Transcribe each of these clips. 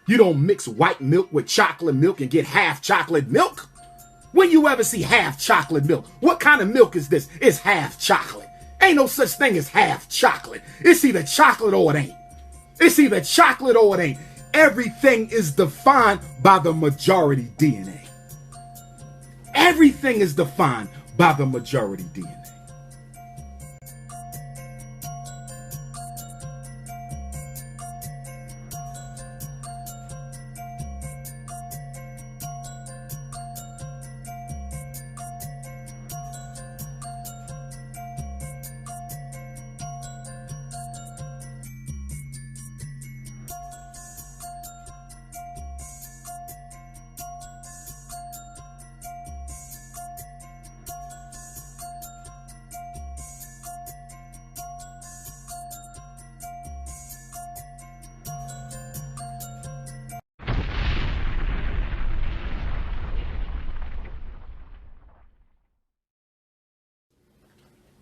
You don't mix white milk with chocolate milk and get half chocolate milk. When you ever see half chocolate milk? What kind of milk is this? It's half chocolate. Ain't no such thing as half chocolate. It's either chocolate or it ain't. It's either chocolate or it ain't. Everything is defined by the majority DNA. Everything is defined by the majority DNA.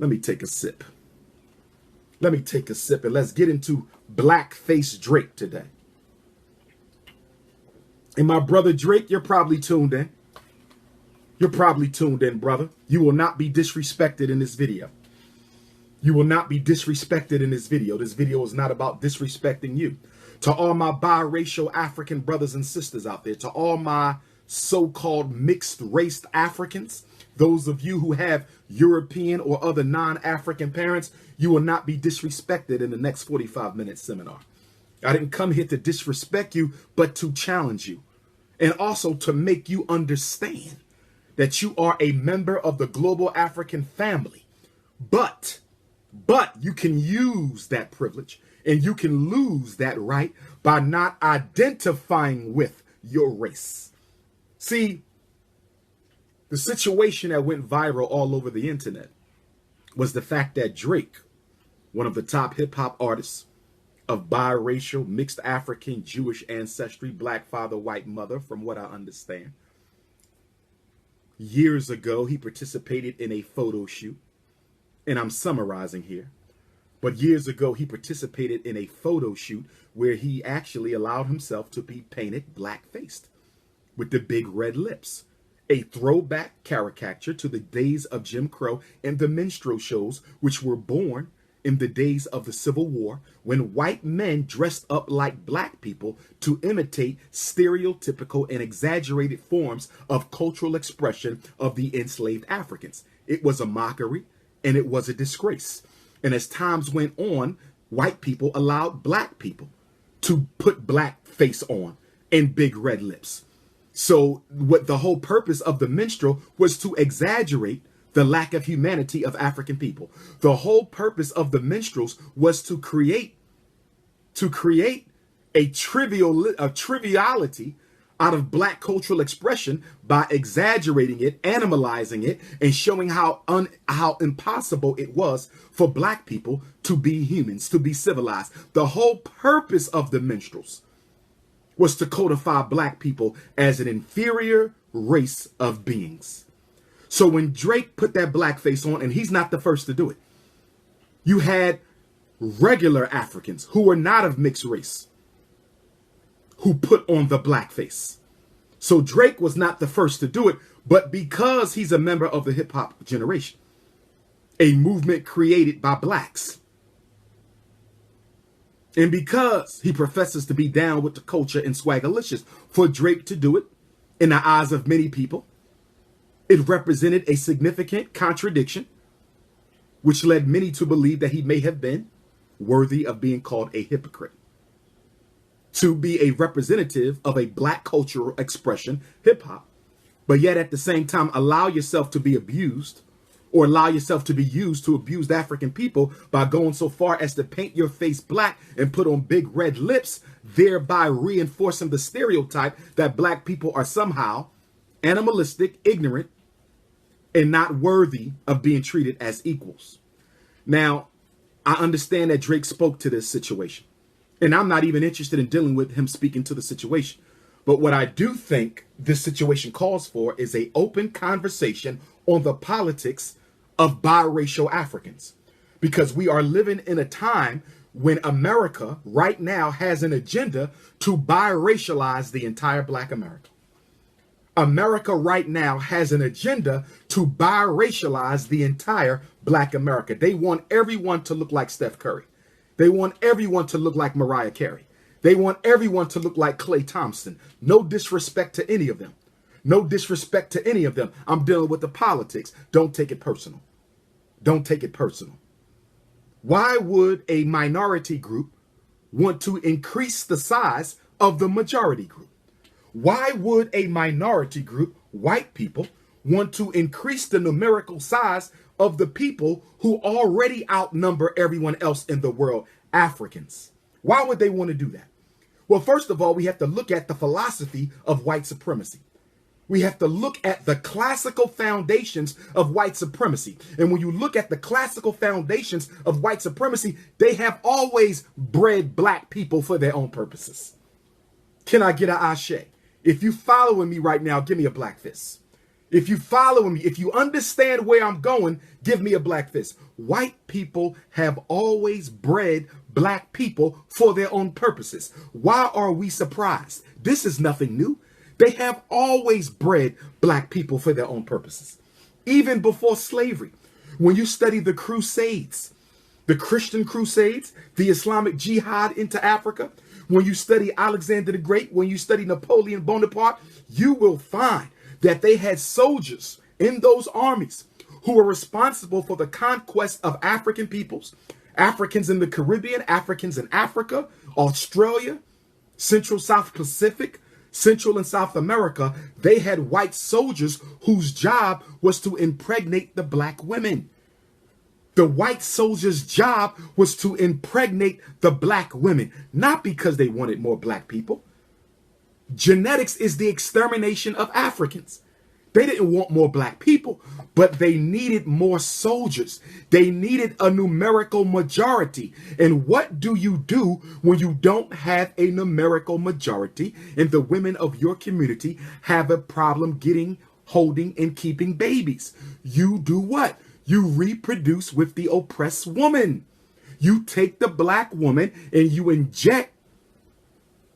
Let me take a sip. Let me take a sip and let's get into Blackface Drake today. And my brother Drake, you're probably tuned in. You're probably tuned in, brother. You will not be disrespected in this video. You will not be disrespected in this video. This video is not about disrespecting you. To all my biracial African brothers and sisters out there, to all my so-called mixed race Africans, those of you who have European or other non-African parents, you will not be disrespected in the next 45-minute seminar. I didn't come here to disrespect you, but to challenge you. And also to make you understand that you are a member of the global African family. But you can use that privilege and you can lose that right by not identifying with your race. See, the situation that went viral all over the internet was the fact that Drake, one of the top hip hop artists of biracial, mixed African, Jewish ancestry, black father, white mother, from what I understand, years ago, he participated in a photo shoot, and I'm summarizing here, but years ago, he participated in a photo shoot where he actually allowed himself to be painted black-faced with the big red lips. A throwback caricature to the days of Jim Crow and the minstrel shows, which were born in the days of the Civil War, when white men dressed up like black people to imitate stereotypical and exaggerated forms of cultural expression of the enslaved Africans. It was a mockery and it was a disgrace. And as times went on, white people allowed black people to put black face on and big red lips. So what the whole purpose of the minstrel was to exaggerate the lack of humanity of African people. The whole purpose of the minstrels was to create a triviality out of black cultural expression by exaggerating it, animalizing it, and showing how impossible it was for black people to be humans, to be civilized. The whole purpose of the minstrels was to codify black people as an inferior race of beings. So when Drake put that blackface on, and he's not the first to do it, you had regular Africans who were not of mixed race who put on the blackface. So Drake was not the first to do it, but because he's a member of the hip hop generation, a movement created by blacks, and because he professes to be down with the culture and swagalicious, for Drake to do it, in the eyes of many people, it represented a significant contradiction, which led many to believe that he may have been worthy of being called a hypocrite. To be a representative of a black cultural expression, hip hop, but yet at the same time allow yourself to be abused or allow yourself to be used to abuse African people by going so far as to paint your face black and put on big red lips, thereby reinforcing the stereotype that black people are somehow animalistic, ignorant, and not worthy of being treated as equals. Now, I understand that Drake spoke to this situation, and I'm not even interested in dealing with him speaking to the situation. But what I do think this situation calls for is an open conversation on the politics of biracial Africans, because we are living in a time when America right now has an agenda to biracialize the entire Black America. America right now has an agenda to biracialize the entire Black America. They want everyone to look like Steph Curry. They want everyone to look like Mariah Carey. They want everyone to look like Klay Thompson. No disrespect to any of them. No disrespect to any of them. I'm dealing with the politics. Don't take it personal. Don't take it personal. Why would a minority group want to increase the size of the majority group? Why would a minority group, white people, want to increase the numerical size of the people who already outnumber everyone else in the world, Africans? Why would they want to do that? Well, first of all, we have to look at the philosophy of white supremacy. We have to look at the classical foundations of white supremacy. And when you look at the classical foundations of white supremacy, they have always bred black people for their own purposes. Can I get an ashe? If you following me right now, give me a black fist. If you following me, if you understand where I'm going, give me a black fist. White people have always bred black people for their own purposes. Why are we surprised? This is nothing new. They have always bred black people for their own purposes. Even before slavery, when you study the Crusades, the Christian Crusades, the Islamic Jihad into Africa, when you study Alexander the Great, when you study Napoleon Bonaparte, you will find that they had soldiers in those armies who were responsible for the conquest of African peoples, Africans in the Caribbean, Africans in Africa, Australia, Central South Pacific, Central and South America. They had white soldiers whose job was to impregnate the black women. The white soldiers' job was to impregnate the black women, not because they wanted more black people. Genetics is the extermination of Africans. They didn't want more black people, but they needed more soldiers. They needed a numerical majority. And what do you do when you don't have a numerical majority and the women of your community have a problem getting, holding, and keeping babies? You do what? You reproduce with the oppressed woman. You take the black woman and you inject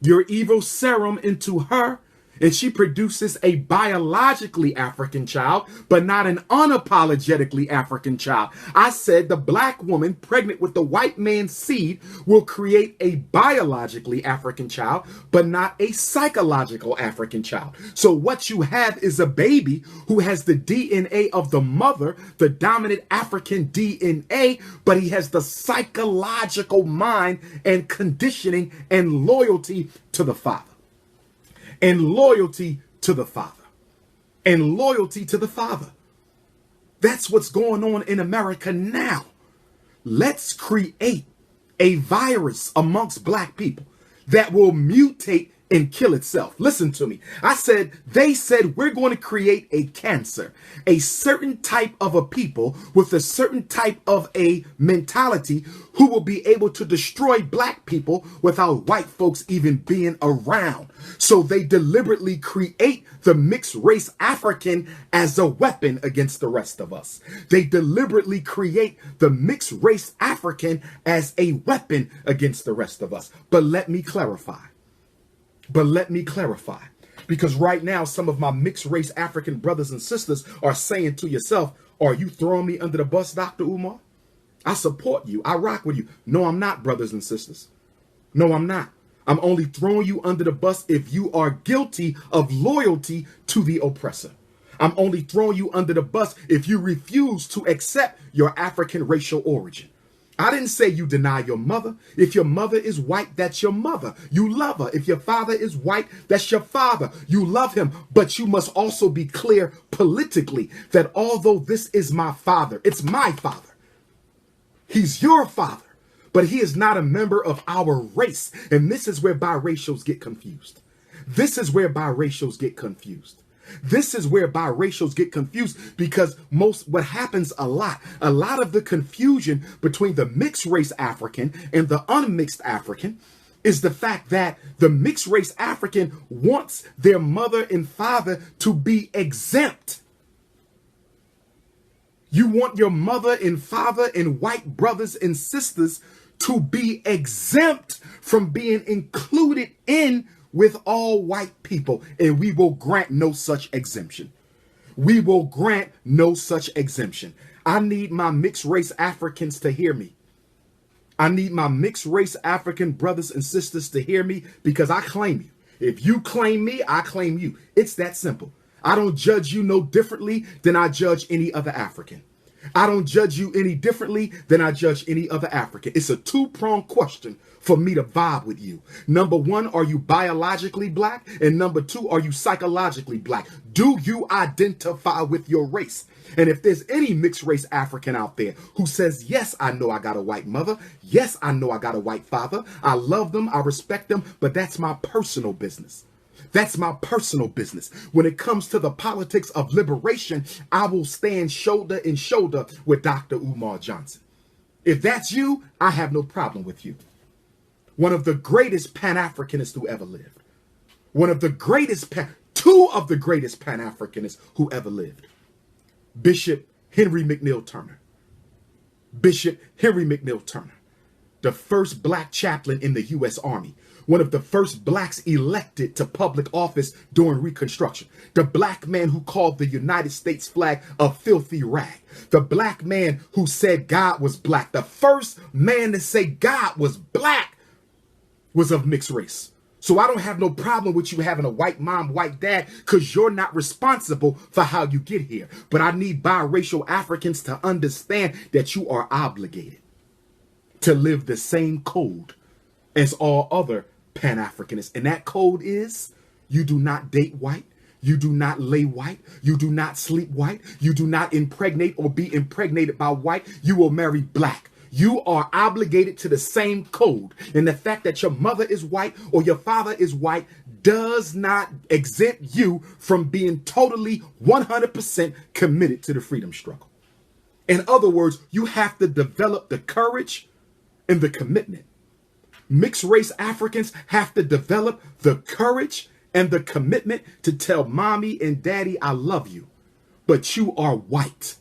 your evil serum into her, and she produces a biologically African child, but not an unapologetically African child. I said the black woman pregnant with the white man's seed will create a biologically African child, but not a psychological African child. So what you have is a baby who has the DNA of the mother, the dominant African DNA, but he has the psychological mind and conditioning and loyalty to the father. And loyalty to the father. And loyalty to the father. That's what's going on in America now. Let's create a virus amongst black people that will mutate and kill itself. Listen to me. They said we're going to create a cancer, a certain type of a people with a certain type of a mentality who will be able to destroy black people without white folks even being around. So they deliberately create the mixed race African as a weapon against the rest of us. They deliberately create the mixed race African as a weapon against the rest of us. But let me clarify. Because right now, some of my mixed race African brothers and sisters are saying to yourself, are you throwing me under the bus, Dr. Umar? I support you. I rock with you. No, I'm not, brothers and sisters. No, I'm not. I'm only throwing you under the bus if you are guilty of loyalty to the oppressor. I'm only throwing you under the bus if you refuse to accept your African racial origin. I didn't say you deny your mother. If your mother is white, that's your mother. You love her. If your father is white, that's your father. You love him. But you must also be clear politically that although this is my father, it's my father. He's your father, but he is not a member of our race. And this is where biracials get confused. This is where biracials get confused. This is where biracials get confused because what happens a lot of the confusion between the mixed race African and the unmixed African is the fact that the mixed race African wants their mother and father to be exempt. You want your mother and father and white brothers and sisters to be exempt from being included in with all white people, and we will grant no such exemption. We will grant no such exemption. I need my mixed race Africans to hear me. I need my mixed race African brothers and sisters to hear me, because I claim you. If you claim me, I claim you. It's that simple. I don't judge you no differently than I judge any other African. I don't judge you any differently than I judge any other African. It's a two-pronged question for me to vibe with you. Number one, are you biologically black? And number two, are you psychologically black? Do you identify with your race? And if there's any mixed race African out there who says, yes, I know I got a white mother. Yes, I know I got a white father. I love them. I respect them. But that's my personal business. That's my personal business. When it comes to the politics of liberation, I will stand shoulder and shoulder with Dr. Umar Jhonson. If that's you, I have no problem with you. One of the greatest Pan-Africanists who ever lived. One of the greatest, two of the greatest Pan-Africanists who ever lived. Bishop Henry McNeil Turner. Bishop Henry McNeil Turner. The first black chaplain in the U.S. Army. One of the first blacks elected to public office during Reconstruction. The black man who called the United States flag a filthy rag. The black man who said God was black. The first man to say God was black was of mixed race. So I don't have no problem with you having a white mom, white dad, because you're not responsible for how you get here. But I need biracial Africans to understand that you are obligated to live the same code as all other Pan-Africanists. And that code is: you do not date white. You do not lay white. You do not sleep white. You do not impregnate or be impregnated by white. You will marry black. You are obligated to the same code. And the fact that your mother is white or your father is white does not exempt you from being totally 100% committed to the freedom struggle. In other words, you have to develop the courage and the commitment. Mixed race Africans have to develop the courage and the commitment to tell mommy and daddy, I love you, but you are white.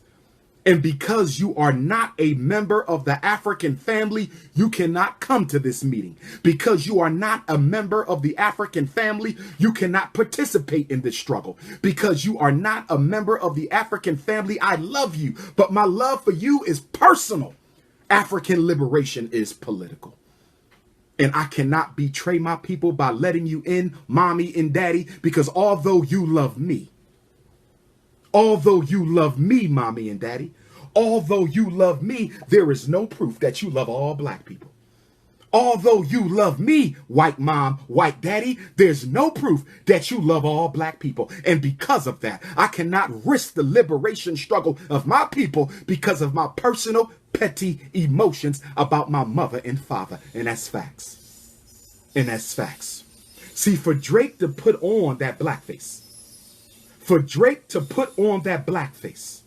And because you are not a member of the African family, you cannot come to this meeting. Because you are not a member of the African family, you cannot participate in this struggle. Because you are not a member of the African family, I love you, but my love for you is personal. African liberation is political. And I cannot betray my people by letting you in, mommy and daddy, because although you love me, mommy and daddy, although you love me, there is no proof that you love all black people. Although you love me, white mom, white daddy, there's no proof that you love all black people. And because of that, I cannot risk the liberation struggle of my people because of my personal petty emotions about my mother and father. And that's facts. And that's facts. See, for Drake to put on that blackface, for Drake to put on that blackface,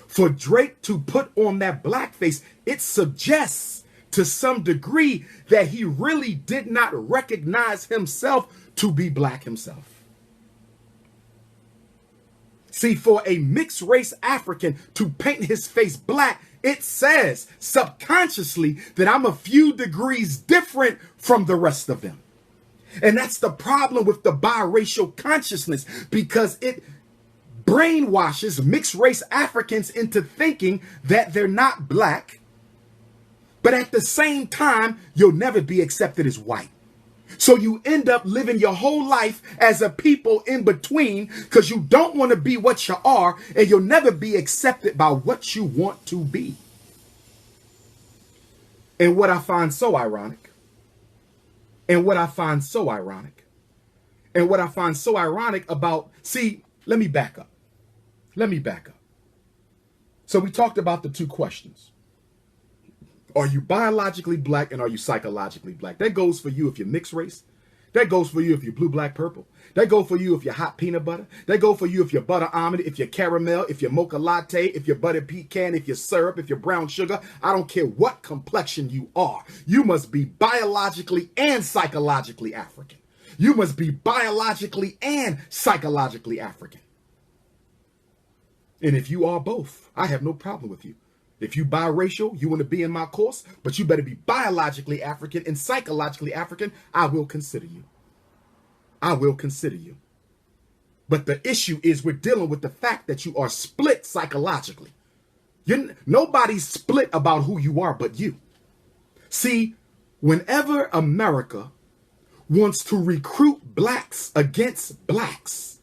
for Drake to put on that blackface, it suggests to some degree that he really did not recognize himself to be black himself. See, for a mixed race African to paint his face black, it says subconsciously that I'm a few degrees different from the rest of them. And that's the problem with the biracial consciousness, because it brainwashes mixed race Africans into thinking that they're not black, but at the same time, you'll never be accepted as white. So you end up living your whole life as a people in between because you don't want to be what you are, and you'll never be accepted by what you want to be. And what I find so ironic, about, see, let me back up. So we talked about the two questions. Are you biologically black and are you psychologically black? That goes for you if you're mixed race. That goes for you if you're blue, black, purple. That goes for you if you're hot peanut butter. That goes for you if you're butter almond, if you're caramel, if you're mocha latte, if you're butter pecan, if you're syrup, if you're brown sugar. I don't care what complexion you are. You must be biologically and psychologically African. You must be biologically and psychologically African. And if you are both, I have no problem with you. If you biracial, you want to be in my course, but you better be biologically African and psychologically African, I will consider you. I will consider you. But the issue is we're dealing with the fact that you are split psychologically. Nobody's split about who you are but you. See, whenever America wants to recruit blacks against blacks,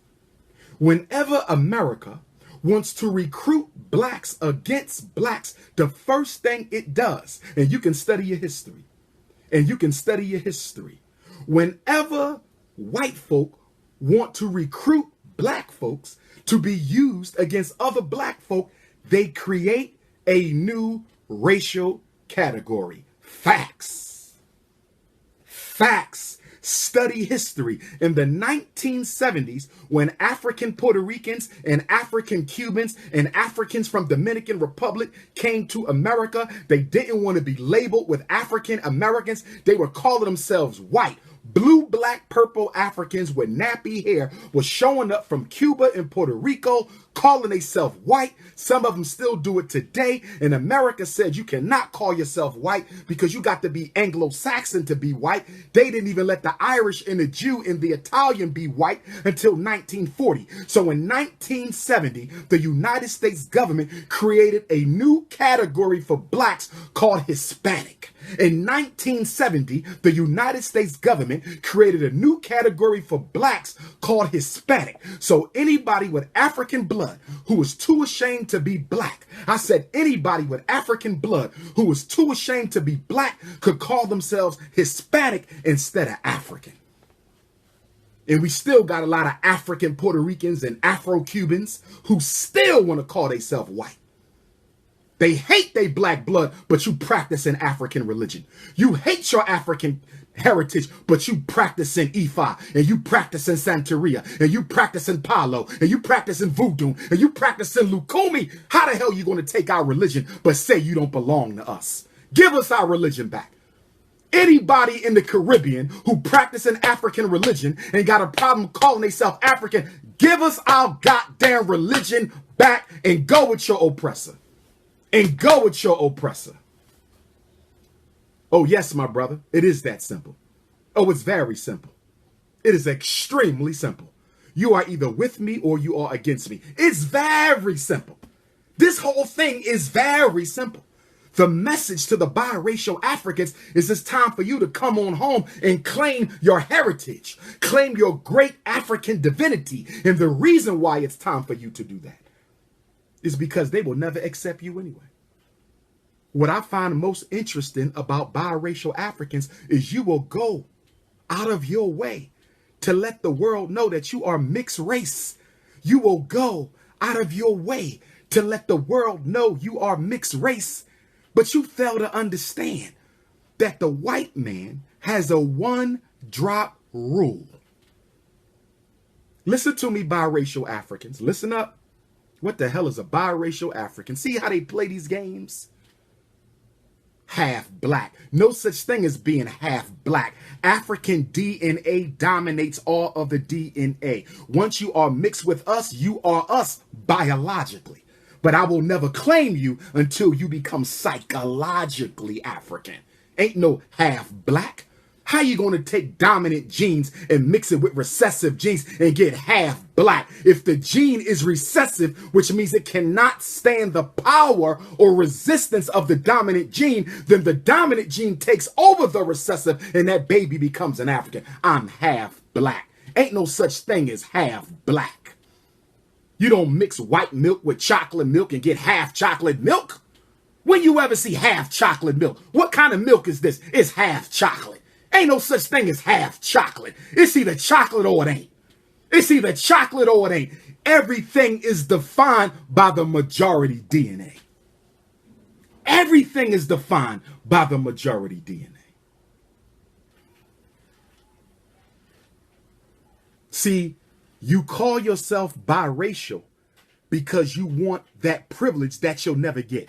whenever America wants to recruit blacks against blacks, the first thing it does, and you can study your history, whenever white folk want to recruit black folks to be used against other black folk, they create a new racial category. Facts. Facts. Study history. In the 1970s, when African Puerto Ricans and African Cubans and Africans from Dominican Republic came to America, they didn't want to be labeled with African Americans. They were calling themselves white. Blue, black, purple Africans with nappy hair were showing up from Cuba and Puerto Rico, calling themselves white. Some of them still do it today. And America said you cannot call yourself white because you got to be Anglo-Saxon to be white. They didn't even let the Irish and the Jew and the Italian be white until 1940. So in 1970, the United States government created a new category for blacks called Hispanic. In 1970, the United States government created a new category for blacks called Hispanic. So anybody with African blood who was too ashamed to be black, I said anybody with African blood who was too ashamed to be black could call themselves Hispanic instead of African. And we still got a lot of African Puerto Ricans and Afro-Cubans who still want to call themselves white. They hate their black blood, but you practice in African religion. You hate your African heritage, but you practice in Ifa, and you practice in Santeria, and you practice in Palo, and you practice in Voodoo, and you practice in Lukumi. How the hell are you going to take our religion, but say you don't belong to us? Give us our religion back. Anybody in the Caribbean who practice an African religion and got a problem calling themselves African, give us our goddamn religion back and go with your oppressor. And go with your oppressor. Oh, yes, my brother. It is that simple. Oh, it's very simple. It is extremely simple. You are either with me or you are against me. It's very simple. This whole thing is very simple. The message to the biracial Africans is it's time for you to come on home and claim your heritage. Claim your great African divinity. And the reason why it's time for you to do that is because they will never accept you anyway. What I find most interesting about biracial Africans is you will go out of your way to let the world know that you are mixed race. You will go out of your way to let the world know you are mixed race. But you fail to understand that the white man has a one-drop rule. Listen to me, biracial Africans. Listen up. What the hell is a biracial African? See how they play these games? Half black. No such thing as being half black. African DNA dominates all of the DNA. Once you are mixed with us, you are us biologically. But I will never claim you until you become psychologically African. Ain't no half black. How you going to take dominant genes and mix it with recessive genes and get half black? If the gene is recessive, which means it cannot stand the power or resistance of the dominant gene, then the dominant gene takes over the recessive and that baby becomes an African. I'm half black. Ain't no such thing as half black. You don't mix white milk with chocolate milk and get half chocolate milk. When you ever see half chocolate milk? What kind of milk is this? It's half chocolate. Ain't no such thing as half chocolate. It's either chocolate or it ain't. It's either chocolate or it ain't. Everything is defined by the majority DNA. Everything is defined by the majority DNA. See, you call yourself biracial because you want that privilege that you'll never get.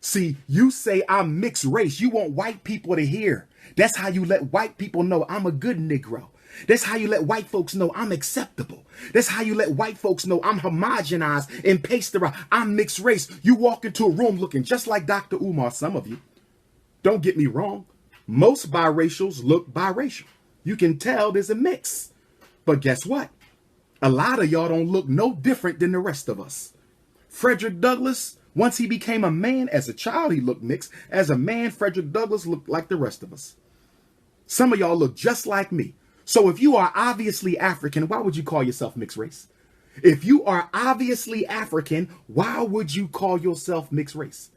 See, you say I'm mixed race. You want white people to hear. That's how you let white people know I'm a good Negro. That's how you let white folks know I'm acceptable. That's how you let white folks know I'm homogenized and pasteurized. I'm mixed race. You walk into a room looking just like Dr. Umar, some of you. Don't get me wrong. Most biracials look biracial. You can tell there's a mix. But guess what? A lot of y'all don't look no different than the rest of us. Frederick Douglass, once he became a man, as a child he looked mixed. As a man, Frederick Douglass looked like the rest of us. Some of y'all look just like me. So if you are obviously African, why would you call yourself mixed race? If you are obviously African, why would you call yourself mixed race?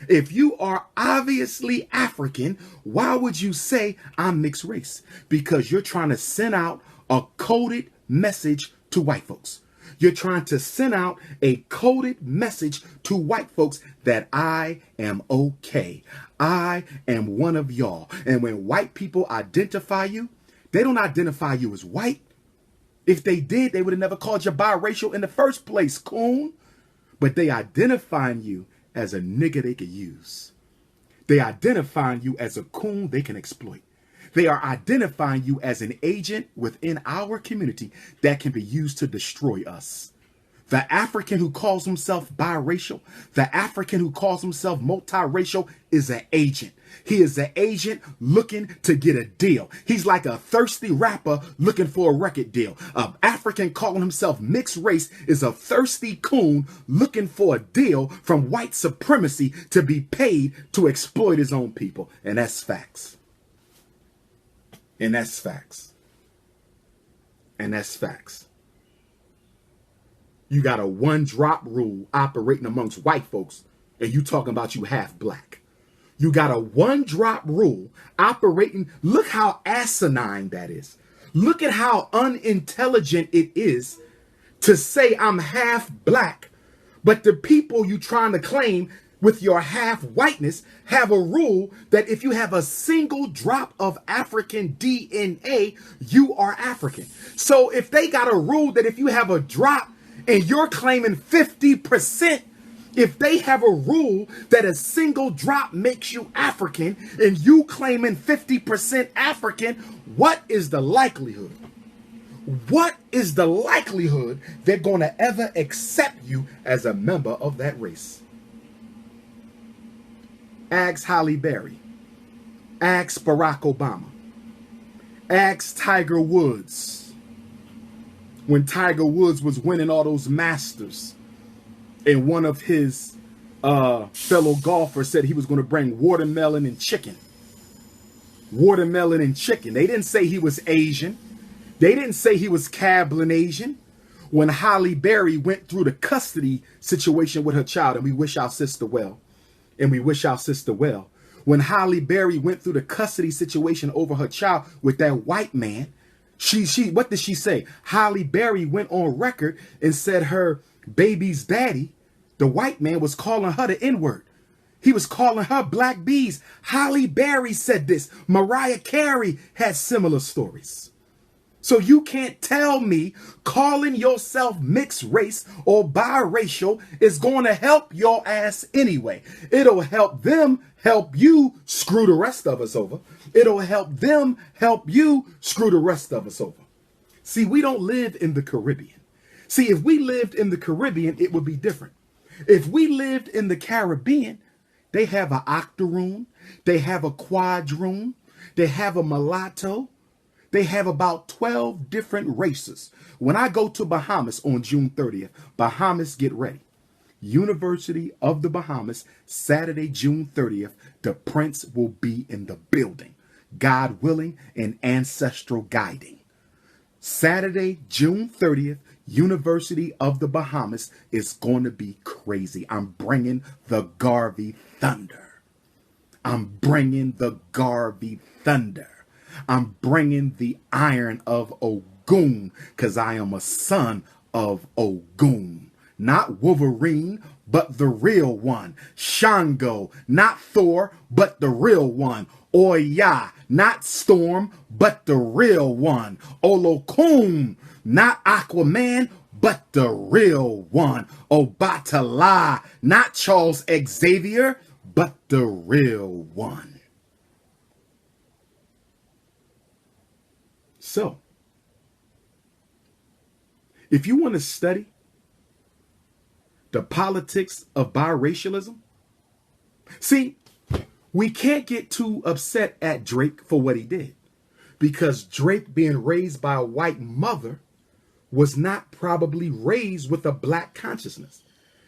If you are obviously African, why would you say I'm mixed race? Because you're trying to send out a coded message to white folks. You're trying to send out a coded message to white folks that I am okay. I am one of y'all. And when white people identify you, they don't identify you as white. If they did, they would have never called you biracial in the first place, coon. But they identifying you as a nigga they could use. They identifying you as a coon they can exploit. They are identifying you as an agent within our community that can be used to destroy us. The African who calls himself biracial, the African who calls himself multiracial is an agent. He is an agent looking to get a deal. He's like a thirsty rapper looking for a record deal. An African calling himself mixed race is a thirsty coon looking for a deal from white supremacy to be paid to exploit his own people. And that's facts. And that's facts. And that's facts. You got a one-drop rule operating amongst white folks, and you talking about you half black. You got a one-drop rule operating. Look how asinine that is. Look at how unintelligent it is to say I'm half black, but the people you trying to claim with your half whiteness have a rule that if you have a single drop of African DNA, you are African. So if they got a rule that if you have a drop and you're claiming 50%, if they have a rule that a single drop makes you African and you claiming 50% African, what is the likelihood? What is the likelihood they're going to ever accept you as a member of that race? Ask Halle Berry. Ask Barack Obama. Ask Tiger Woods. When Tiger Woods was winning all those Masters, and one of his fellow golfers said he was going to bring watermelon and chicken. Watermelon and chicken. They didn't say he was Asian. They didn't say he was Cablinasian. When Halle Berry went through the custody situation with her child, and we wish our sister well. And we wish our sister well. When Halle Berry went through the custody situation over her child with that white man, what did she say? Halle Berry went on record and said her baby's daddy, the white man, was calling her the N-word. He was calling her black bees. Halle Berry said this. Mariah Carey had similar stories. So you can't tell me calling yourself mixed race or biracial is going to help your ass anyway. It'll help them help you screw the rest of us over. It'll help them help you screw the rest of us over. See, we don't live in the Caribbean. See, if we lived in the Caribbean, it would be different. If we lived in the Caribbean, they have an octoroon, they have a quadroon, they have a mulatto. They have about 12 different races. When I go to Bahamas on June 30th, Bahamas, get ready. University of the Bahamas, Saturday, June 30th, the Prince will be in the building. God willing and ancestral guiding. Saturday, June 30th, University of the Bahamas is going to be crazy. I'm bringing the Garvey Thunder. I'm bringing the Garvey Thunder. I'm bringing the iron of Ogun because I am a son of Ogun. Not Wolverine, but the real one. Shango, not Thor, but the real one. Oya, not Storm, but the real one. Olokun, not Aquaman, but the real one. Obatala, not Charles Xavier, but the real one. So, If you want to study the politics of biracialism, see, we can't get too upset at Drake for what he did, because Drake, being raised by a white mother, was not probably raised with a black consciousness.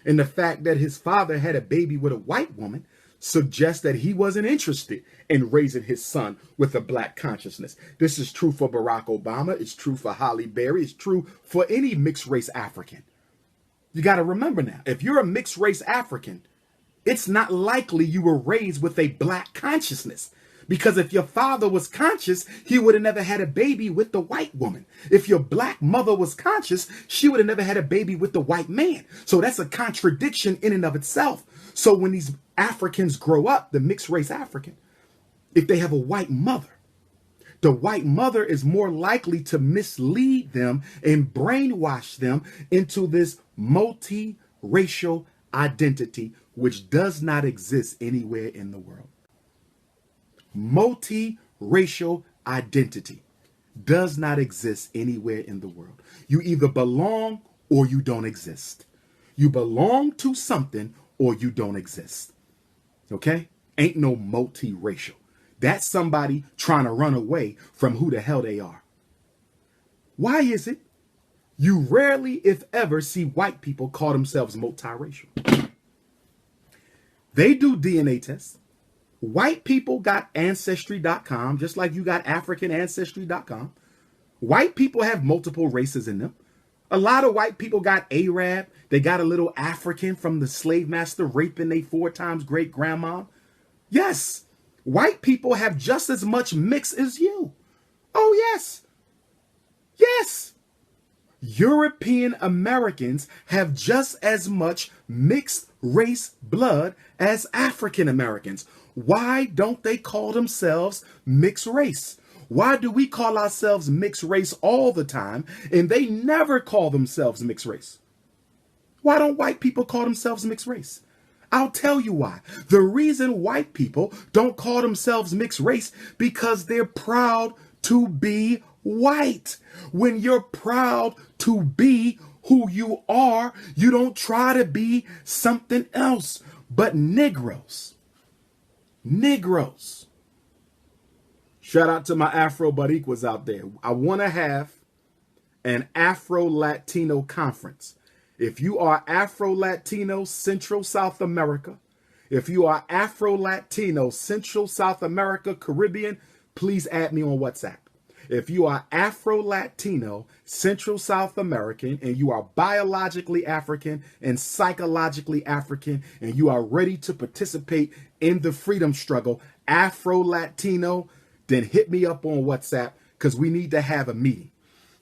And the fact that his father had a baby with a white woman suggests that he wasn't interested in raising his son with a black consciousness. This is true for Barack Obama. It's true for Halle Berry. It's true for any mixed race African. You got to remember now, if you're a mixed race African, it's not likely you were raised with a black consciousness. Because if your father was conscious, he would have never had a baby with the white woman. If your black mother was conscious, she would have never had a baby with the white man. So that's a contradiction in and of itself. So when these Africans grow up, the mixed race African, if they have a white mother, the white mother is more likely to mislead them and brainwash them into this multiracial identity, which does not exist anywhere in the world. Multiracial identity does not exist anywhere in the world. You either belong or you don't exist. You belong to something or you don't exist. Okay? Ain't no multiracial. That's somebody trying to run away from who the hell they are. Why is it you rarely, if ever, see white people call themselves multiracial? They do DNA tests. White people got Ancestry.com, just like you got AfricanAncestry.com. White people have multiple races in them. A lot of white people got Arab. They got a little African from the slave master raping their 4 times great grandma. Yes, white people have just as much mix as you. Oh, yes. Yes. European Americans have just as much mixed race blood as African Americans. Why don't they call themselves mixed race? Why do we call ourselves mixed race all the time and they never call themselves mixed race? Why don't white people call themselves mixed race? I'll tell you why. The reason white people don't call themselves mixed race because they're proud to be white. When you're proud to be who you are, you don't try to be something else. But Negroes. Shout out to my Afro Bariquas out there. I want to have an Afro-Latino conference. If you are Afro-Latino, Central South America, if you are Afro-Latino, Central South America, Caribbean, please add me on WhatsApp. If you are Afro-Latino, Central South American, and you are biologically African and psychologically African, and you are ready to participate in the freedom struggle, Afro-Latino, then hit me up on WhatsApp because we need to have a meeting.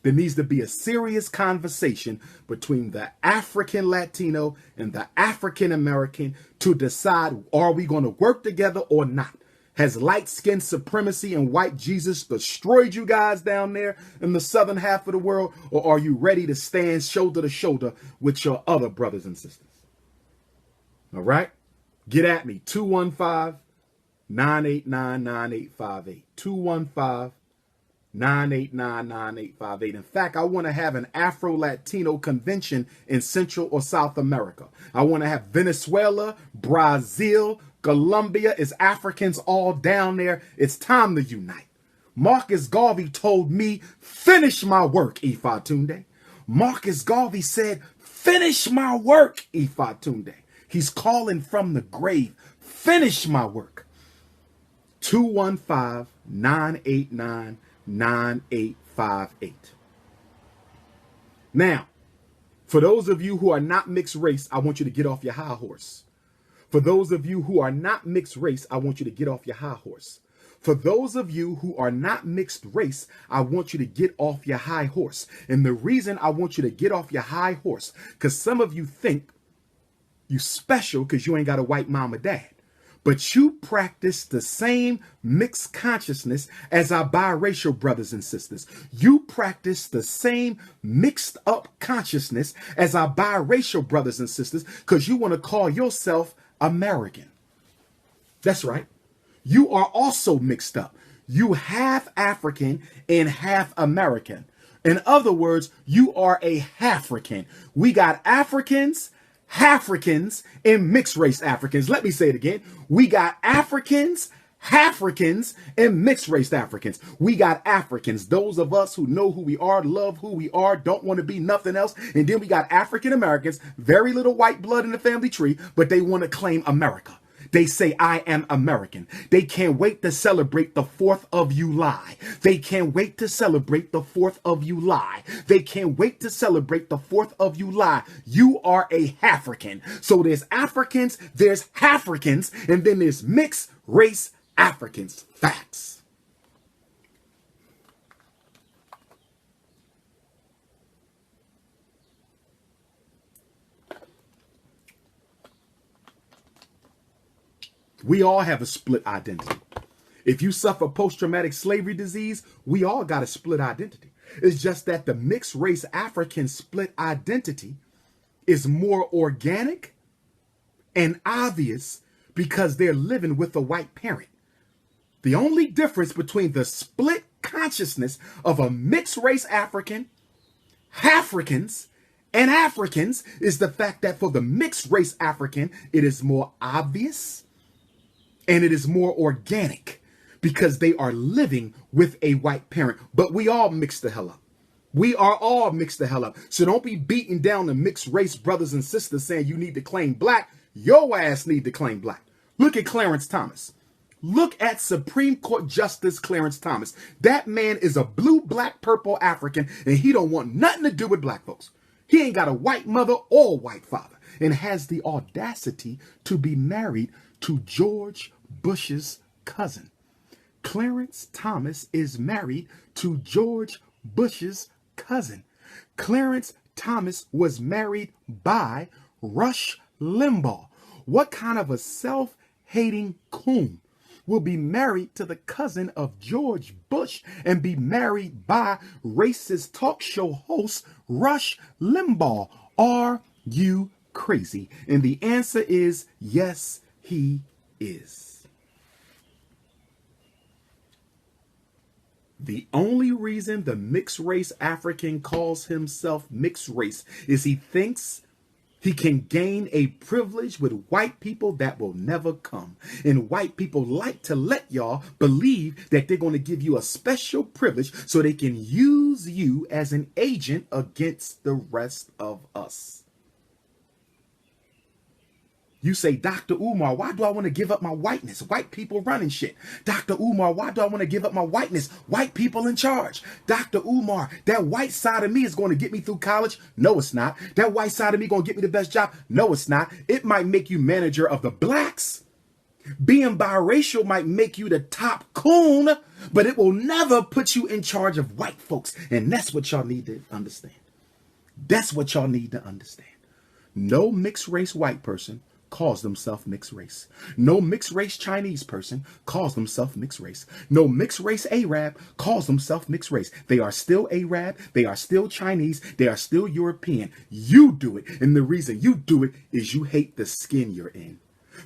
There needs to be a serious conversation between the African Latino and the African American to decide, are we going to work together or not? Has light skin supremacy and white Jesus destroyed you guys down there in the southern half of the world? Or are you ready to stand shoulder to shoulder with your other brothers and sisters? All right? Get at me. 215-989-9858. 215-989-9858. In fact, I want to have an Afro-Latino convention in Central or South America. I want to have Venezuela, Brazil, Colombia. Is Africans all down there. It's time to unite. Marcus Garvey told me, finish my work, Ifa Tunde. Marcus Garvey said, finish my work, Ifa Tunde. He's calling from the grave, finish my work. 215-989-9858. Now, for those of you who are not mixed race, I want you to get off your high horse. For those of you who are not mixed race, I want you to get off your high horse. For those of you who are not mixed race, I want you to get off your high horse. And the reason I want you to get off your high horse, because some of you think you special because you ain't got a white mom or dad. But you practice the same mixed consciousness as our biracial brothers and sisters. You practice the same mixed up consciousness as our biracial brothers and sisters because you want to call yourself American. That's right. You are also mixed up. You half African and half American. In other words, you are a African. We got Africans, Africans, and mixed race Africans. Let me say it again. We got Africans, Africans, and mixed race Africans. We got Africans, those of us who know who we are, love who we are, don't want to be nothing else. And then we got African Americans, very little white blood in the family tree, but they want to claim America. They say, I am American. They can't wait to celebrate the 4th of July. They can't wait to celebrate the 4th of July. They can't wait to celebrate the 4th of July. You are a African. So there's Africans, there's Africans, and then there's mixed race Africans. Facts. We all have a split identity. If you suffer post-traumatic slavery disease, we all got a split identity. It's just that the mixed race African split identity is more organic and obvious because they're living with a white parent. The only difference between the split consciousness of a mixed race African, Africans, and Africans is the fact that for the mixed race African, it is more obvious and it is more organic because they are living with a white parent. But we all mix the hell up. We are all mixed the hell up. So don't be beating down the mixed race brothers and sisters saying you need to claim black. Your ass need to claim black. Look at Clarence Thomas. Look at Supreme Court Justice Clarence Thomas. That man is a blue, black, purple African, and he don't want nothing to do with black folks. He ain't got a white mother or white father and has the audacity to be married to George Bush's cousin. Clarence Thomas is married to George Bush's cousin. Clarence Thomas was married by Rush Limbaugh. What kind of a self-hating coon will be married to the cousin of George Bush and be married by racist talk show host Rush Limbaugh? Are you crazy? And the answer is yes, he is. The only reason the mixed race African calls himself mixed race is he thinks he can gain a privilege with white people that will never come. And white people like to let y'all believe that they're going to give you a special privilege so they can use you as an agent against the rest of us. You say, Dr. Umar, why do I want to give up my whiteness? White people running shit. Dr. Umar, why do I want to give up my whiteness? White people in charge. Dr. Umar, that white side of me is going to get me through college. No, it's not. That white side of me going to get me the best job. No, it's not. It might make you manager of the blacks. Being biracial might make you the top coon, but it will never put you in charge of white folks. And that's what y'all need to understand. That's what y'all need to understand. No mixed race white person calls themselves mixed race. No mixed race Chinese person calls themselves mixed race. No mixed race Arab calls themselves mixed race. They are still Arab. They are still Chinese. They are still European. You do it. And the reason you do it is you hate the skin you're in.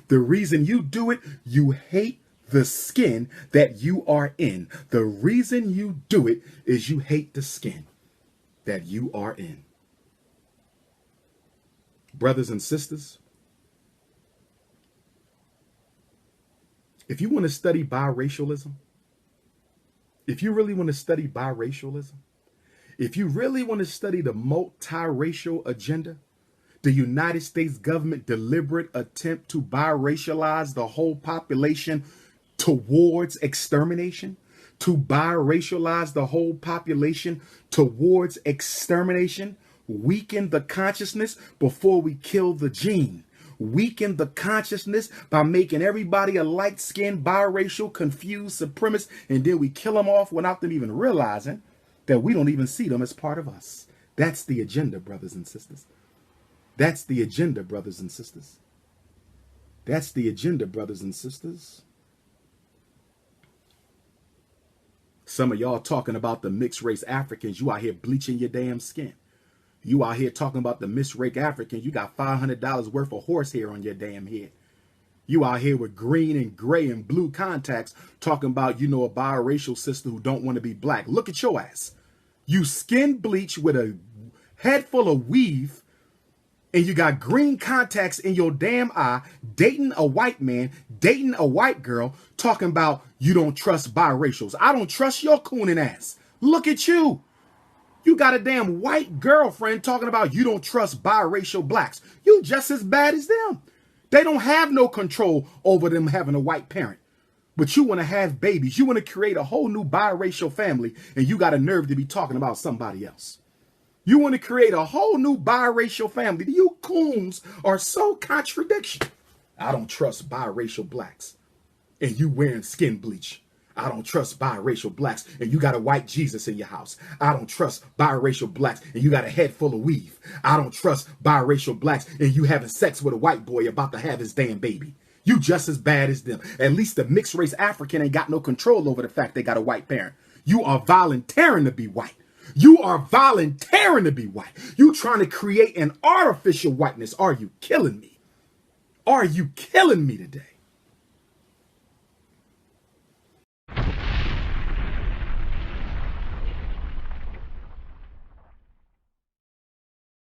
The reason you do it, you hate the skin that you are in. The reason you do it is you hate the skin that you are in. Brothers and sisters, if you want to study biracialism, if you really want to study biracialism, if you really want to study the multiracial agenda, the United States government deliberate attempt to biracialize the whole population towards extermination, to biracialize the whole population towards extermination, weaken the consciousness before we kill the gene. Weaken the consciousness by making everybody a light-skinned, biracial, confused supremacist, and then we kill them off without them even realizing that we don't even see them as part of us. That's the agenda, brothers and sisters. That's the agenda, brothers and sisters. That's the agenda, brothers and sisters. Some of y'all talking about the mixed race Africans, you out here bleaching your damn skin. You out here talking about the mixed race African, you got $500 worth of horsehair on your damn head. You out here with green and gray and blue contacts talking about, a biracial sister who don't want to be black. Look at your ass. You skin bleach with a head full of weave, and you got green contacts in your damn eye, dating a white man, dating a white girl, talking about you don't trust biracials. I don't trust your cooning ass. Look at you. You got a damn white girlfriend talking about you don't trust biracial blacks. You just as bad as them. They don't have no control over them having a white parent. But you want to have babies. You want to create a whole new biracial family, and you got a nerve to be talking about somebody else. You want to create a whole new biracial family. You coons are so contradiction. I don't trust biracial blacks, and you wearing skin bleach. I don't trust biracial blacks, and you got a white Jesus in your house. I don't trust biracial blacks, and you got a head full of weave. I don't trust biracial blacks, and you having sex with a white boy about to have his damn baby. You just as bad as them. At least the mixed race African ain't got no control over the fact they got a white parent. You are volunteering to be white. You are volunteering to be white. You trying to create an artificial whiteness. Are you killing me? Are you killing me today?